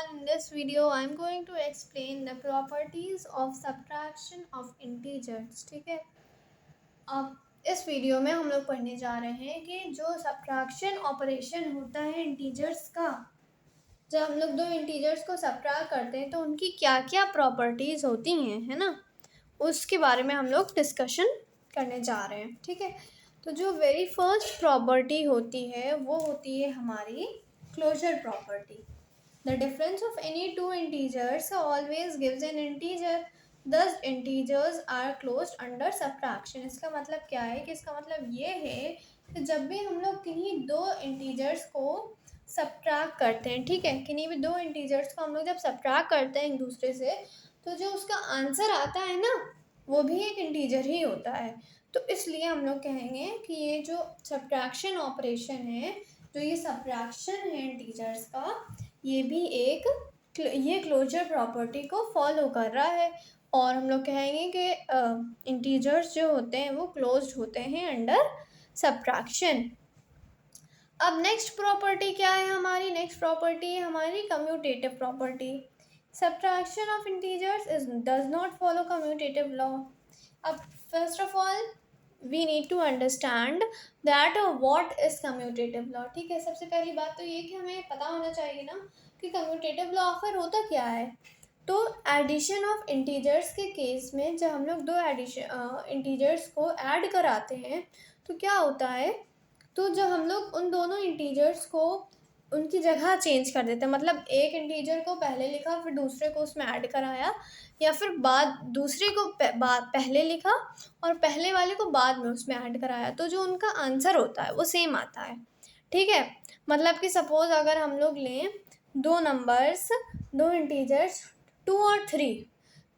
in this video I am going to explain the properties of subtraction of integers. ठीक है, अब इस video में हम लोग पढ़ने जा रहे हैं कि जो सब्ट्रैक्शन ऑपरेशन होता है इंटीजर्स का, जब हम लोग दो इंटीजर्स को सब्ट्रैक्ट करते हैं तो उनकी क्या क्या प्रॉपर्टीज होती हैं, है ना, उसके बारे में हम लोग डिस्कशन करने जा रहे हैं. ठीक है, तो जो वेरी फर्स्ट प्रॉपर्टी होती है वो होती है हमारी closure property. The difference of any two integers always gives an integer. Thus integers are closed under subtraction. इसका मतलब क्या है कि इसका मतलब ये है कि जब भी हम लोग किन्हीं दो इंटीजर्स को सब्ट्रैक्ट करते हैं, ठीक है, किन्हीं भी दो इंटीजर्स को हम लोग जब सब्ट्रैक्ट करते हैं एक दूसरे से, तो जो उसका आंसर आता है ना वो भी एक इंटीजर ही होता है. तो इसलिए हम लोग कहेंगे कि ये जो सब्ट्रैक्शन ऑपरेशन है, जो ये सब्ट्रैक्शन है इंटीजर्स का, ये भी ये क्लोजर प्रॉपर्टी को फॉलो कर रहा है. और हम लोग कहेंगे कि इंटीजर्स जो होते हैं वो क्लोज्ड होते हैं अंडर सब्ट्रैक्शन. अब नेक्स्ट प्रॉपर्टी क्या है हमारी? नेक्स्ट प्रॉपर्टी है हमारी commutative property. Subtraction of integers does not follow commutative law. अब first of all we need to understand that what is commutative law. ठीक है, सबसे पहली बात तो ये कि हमें पता होना चाहिए ना कि कम्यूटेटिव लॉ आखिर होता क्या है. तो एडिशन ऑफ इंटीजर्स के केस में जब हम लोग दो इंटीजर्स को ऐड कराते हैं तो क्या होता है, तो जब हम लोग उन दोनों इंटीजर्स को उनकी जगह चेंज कर देते हैं, मतलब एक इंटीजर को पहले लिखा फिर दूसरे को उसमें ऐड कराया, या फिर दूसरे को पहले लिखा और पहले वाले को बाद में उसमें ऐड कराया, तो जो उनका आंसर होता है वो सेम आता है. ठीक है, मतलब कि सपोज अगर हम लोग लें दो नंबर्स, दो इंटीजर्स 2 और 3,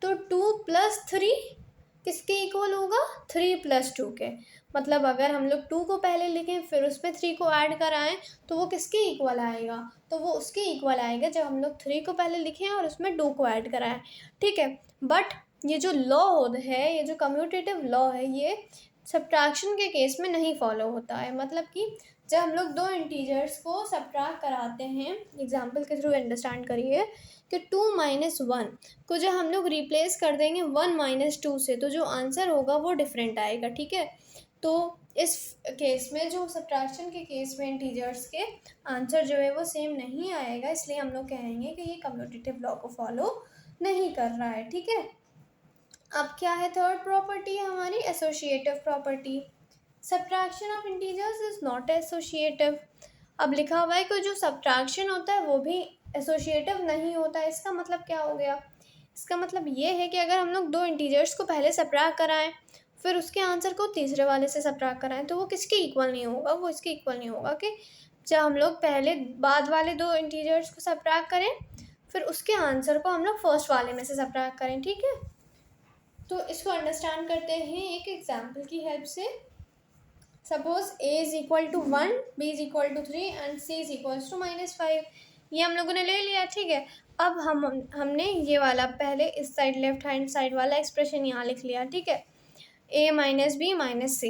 तो 2 + 3 किसके इक्वल होगा? 3 + 2 के. मतलब अगर हम लोग 2 को पहले लिखें फिर उसमें 3 को ऐड कराएं तो वो किसके इक्वल आएगा? तो वो उसके इक्वल आएगा जब हम लोग 3 को पहले लिखें और उसमें 2 को ऐड कराएं. ठीक है, बट ये जो लॉ है, ये जो कम्यूटेटिव लॉ है, ये सब्ट्रैक्शन के केस में नहीं फॉलो होता है. मतलब कि जब हम लोग दो इंटीजर्स को सब्ट्रैक्ट कराते हैं, एग्जाम्पल के थ्रू अंडरस्टैंड करिए कि 2 - 1 को जब हम लोग रिप्लेस कर देंगे 1 - 2 से, तो जो आंसर होगा वो डिफरेंट आएगा. ठीक है, तो इस केस में जो सब्ट्रैक्शन के केस में इंटीजर्स के आंसर जो है वो सेम नहीं आएगा, इसलिए हम लोग कहेंगे कि ये कम्यूटेटिव लॉ को फॉलो नहीं कर रहा है. ठीक है, अब क्या है थर्ड प्रॉपर्टी है हमारी associative property. Subtraction of integers is not associative. अब लिखा हुआ है कि जो सब्ट्रैक्शन होता है वो भी एसोसिएटिव नहीं होता है. इसका मतलब क्या हो गया? इसका मतलब ये है कि अगर हम लोग दो इंटीजर्स को पहले सब्ट्रैक्ट कराएं फिर उसके आंसर को तीसरे वाले से सब्ट्रैक्ट कराएं तो वो किसके इक्वल नहीं होगा? वो इसके इक्वल नहीं होगा कि जब हम लोग पहले बाद वाले दो इंटीजर्स को सब्ट्रैक्ट करें फिर उसके आंसर को हम लोग फर्स्ट वाले में से सब्ट्रैक्ट करें. ठीक है, तो इसको अंडरस्टैंड करते हैं एक एग्जाम्पल की हेल्प से. Suppose a is equal to 1, b is equal to 3 and c is equals to -5. ये हम लोगों ने ले लिया. ठीक है, अब हमने ये वाला पहले इस साइड लेफ्ट हैंड साइड वाला एक्सप्रेशन यहाँ लिख लिया. ठीक है, a - b - c.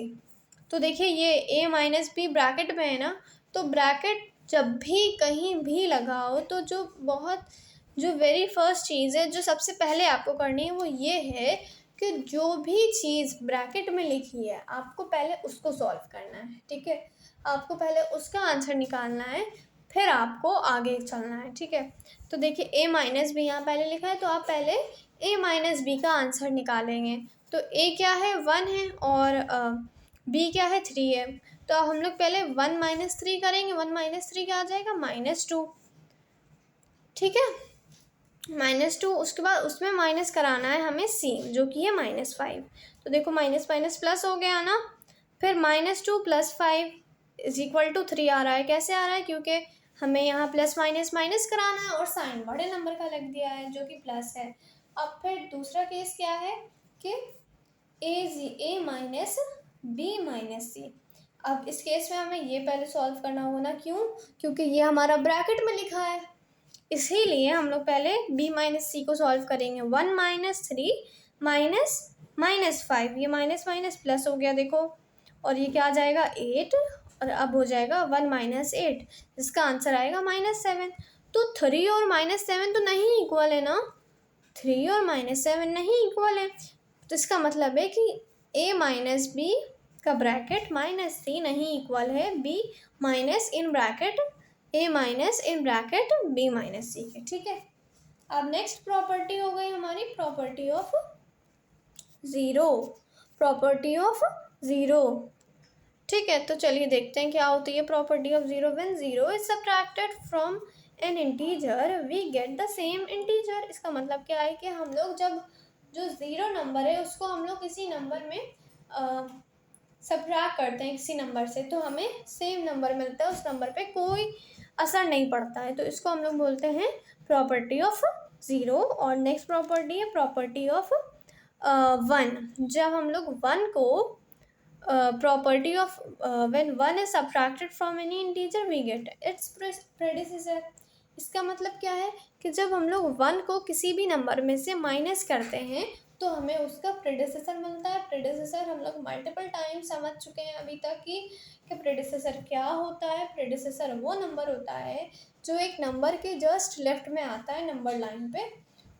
तो देखिए ये a - b ब्रैकेट में है ना, तो ब्रैकेट जब भी कहीं भी लगाओ तो जो वेरी फर्स्ट चीज़ है, जो सबसे पहले आपको करनी है वो ये है कि जो भी चीज़ ब्रैकेट में लिखी है आपको पहले उसको सॉल्व करना है. ठीक है, आपको पहले उसका आंसर निकालना है फिर आपको आगे चलना है. ठीक है, तो देखिए a - b यहाँ पहले लिखा है तो आप पहले a - b का आंसर निकालेंगे. तो a क्या है? 1 है और b क्या है? 3 है. तो अब हम लोग पहले 1 - 3 करेंगे. 1 - 3 क्या आ जाएगा? -2. ठीक है, -2. उसके बाद उसमें माइनस कराना है हमें c जो कि है -5. तो देखो माइनस माइनस प्लस हो गया ना. फिर -2 + 5 = 3 आ रहा है. कैसे आ रहा है? क्योंकि हमें यहाँ प्लस माइनस माइनस कराना है और साइन बड़े नंबर का लग दिया है जो कि प्लस है. अब फिर दूसरा केस क्या है कि a - b - c. अब इस केस में हमें ये पहले सॉल्व करना होगा ना. क्यों? क्योंकि ये हमारा ब्रैकेट में लिखा है, इसीलिए हम लोग पहले b - c को सॉल्व करेंगे. 1 - 3 -5. ये माइनस माइनस प्लस हो गया देखो, और ये क्या आ जाएगा? 8. और अब हो जाएगा 1 - 8 जिसका आंसर आएगा -7. तो 3 और -7 तो नहीं इक्वल है ना, 3 और -7 नहीं इक्वल है, तो इसका मतलब है कि a माइनस बी का ब्रैकेट -c नहीं इक्वल है b minus in bracket a minus in bracket b minus c के, ठीक है। अब नेक्स्ट प्रॉपर्टी हो गई हमारी property of zero, property of zero, ठीक है। तो चलिए देखते हैं क्या होती है property of zero. When zero is subtracted from an integer we get the same integer. इसका मतलब क्या है कि हम लोग जब जो ज़ीरो नंबर है उसको हम लोग किसी नंबर में सब्ट्रैक्ट करते हैं किसी नंबर से, तो हमें सेम नंबर मिलता है, उस नंबर पे कोई असर नहीं पड़ता है, तो इसको हम लोग बोलते हैं प्रॉपर्टी ऑफ ज़ीरो। और नेक्स्ट प्रॉपर्टी है प्रॉपर्टी ऑफ वन। जब हम लोग वन को property of when one is subtracted from any integer we get its predecessor. इसका मतलब क्या है कि जब हम लोग वन को किसी भी नंबर में से माइनस करते हैं तो हमें उसका प्रेडिसेसर मिलता है। प्रेडिसेसर हम लोग मल्टीपल टाइम समझ चुके हैं अभी तक कि प्रेडिसेसर क्या होता है। प्रेडिसेसर वो नंबर होता है जो एक नंबर के जस्ट लेफ्ट में आता है नंबर लाइन पे,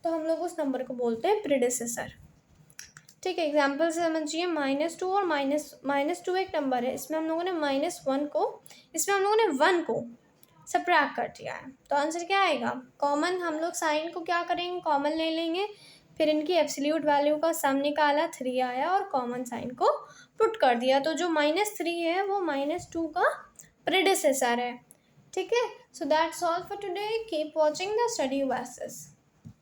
तो हम लोग उस नंबर को बोलते हैं प्रेडिसेसर, ठीक है। एग्जाम्पल से समझिए -2 और -2 एक नंबर है, इसमें हम लोगों ने -1 को, इसमें हम लोगों ने 1 को सब्ट्रैक्ट कर दिया है, तो आंसर क्या आएगा। कॉमन हम लोग साइन को क्या करेंगे, कॉमन ले लेंगे, फिर इनकी एब्सोल्यूट वैल्यू का सम निकाला, 3 आया और कॉमन साइन को पुट कर दिया, तो जो -3 है वो -2 का प्रेडिसेसर है, ठीक है। So that's all for today, keep watching the study classes.